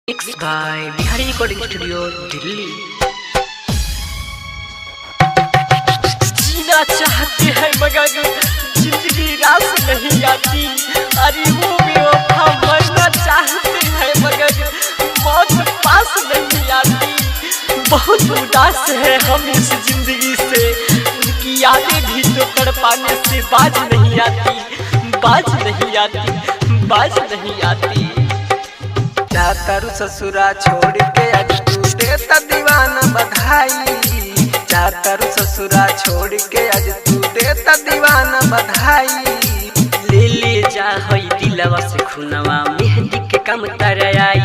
Mix by Bihari recording studio Delhi. जीना चाहते हैं मगर जिंदगी रास नहीं आती। अरे वो बेवफा मरना चाहते हैं मगर मौत पास नहीं आती। बहुत उदास है हम इस जिंदगी से, उनकी यादें भी तो कर पाने से बाज नहीं आती, बाज नहीं आती, बाज नहीं आती। जातरु ससुरा छोड़ के आज तू देता दीवाना बधाई। जातरु ससुरा छोड़ के आज तू देता दीवाना बधाई। ले ले जा होई दिलवा से खुनवा मेहंदी के कम तरयाई,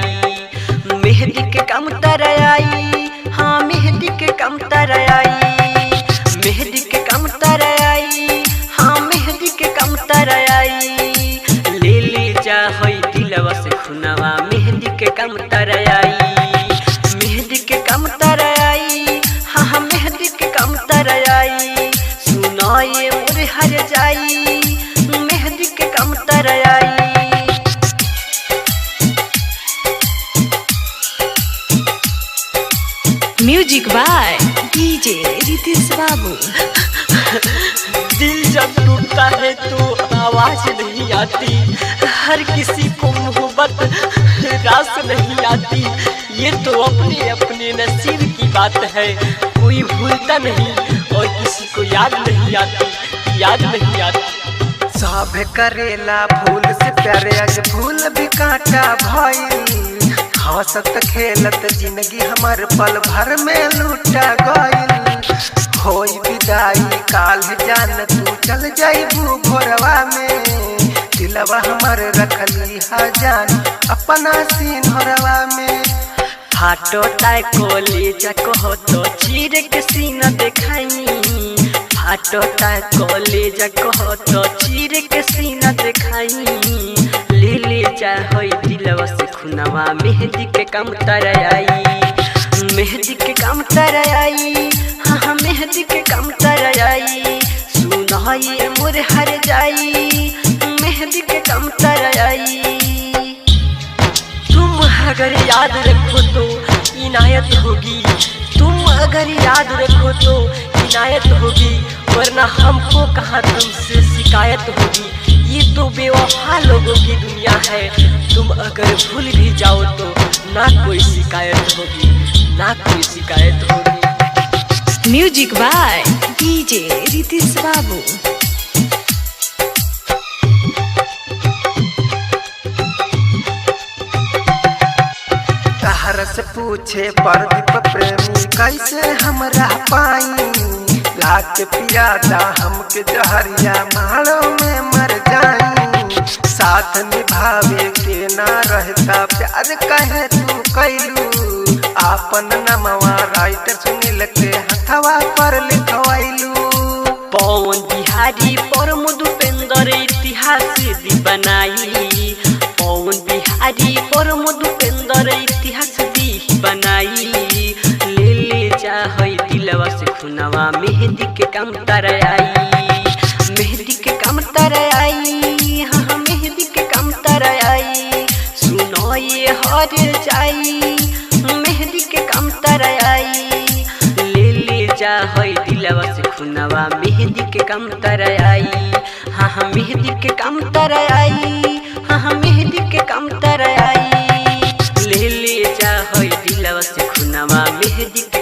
मेहंदी के कम तरयाई, हाँ मेहंदी के कम तरयाई, मेहंदी के कम तरयाई, हाँ मेहंदी के कम तरयाई। ले ले जा होई दिलवा से खुनवा मेहंदी के कम तरयाई, मेहंदी के कम तरयाई, हाँ हाँ मेहंदी के कम तरयाई। सुनो ये मोरे हर जाई मेहंदी के कम तरयाई। म्यूजिक बाय डीजे रितेश बाबू। दिल जब टूटता है तो आवाज नहीं आती, हर किसी को मोहब्बत रास नहीं आती। ये तो अपने अपने नसीब की बात है, कोई भूलता नहीं और किसी को याद नहीं आती, याद नहीं आती। सब करेला फूल से प्यारे आज फूल भी कांटा भइल। हंसत खेलत जिंदगी हमार पल भर में लूटा गइल। होई विदाई काल जान तू चल जाइबू भोरवा में। दिलवा हमर रखली हा जान अपना सीनोरवा में। फाटो ताय कॉलेज कहो तो चीर के सीना देखाई, फाटो ताय कॉलेज कहो तो चीर के सीना देखाई। ले ले जा होई दिलवा से खुनवा मेहंदी के कम तरयाई, मेहंदी के कम तरयाई, हाँ हाँ मेहंदी के कम तरयाई। सुनो ये मोरे हर जाई मेहंदी के कम तरयाई। तुम अगर याद रखो तो इनायत होगी, तुम अगर याद रखो तो इनायत होगी, वरना हमको कहाँ तुमसे शिकायत होगी। ये तो बेवफा लोगों की दुनिया है, तुम अगर भूल भी जाओ तो ना कोई शिकायत होगी, ना कोई शिकायत होगी। म्यूजिक बाय डीजे रितेश बाबू। कहर से पूछे प्रदीप प्रेमी कैसे हम रह पाई। लाके पियादा हमके जहरिया माड़ों में मर जाई। साथ निभावे के ना रहता प्यार कहे तू कैलू। आपन नमवा राइटर सुनील के हथवा पर लिखवाइलू। पवन बिहारी पर मधुपेंद्र इतिहास दी बनाई, पवन बिहारी पर मधुपेंद्र इतिहास दी बनाई। ले ले जा होई दिलवा से खुनवा मेहंदी के कम तरयाई, मेहंदी के कम तरयाई, हाँ हाँ मेहंदी के कम तरयाई। सुनो ये हर जाई मेहंदी के कम तरयाई। ले ले जा होई दिलवा से खुनवा मेहंदी के कम तरयाई, हाँ हाँ मेहंदी के कम तरयाई, हाँ हाँ मेहंदी के कम तरयाई। ले ले जा होई दिलवा से खुनवा मेहंदी के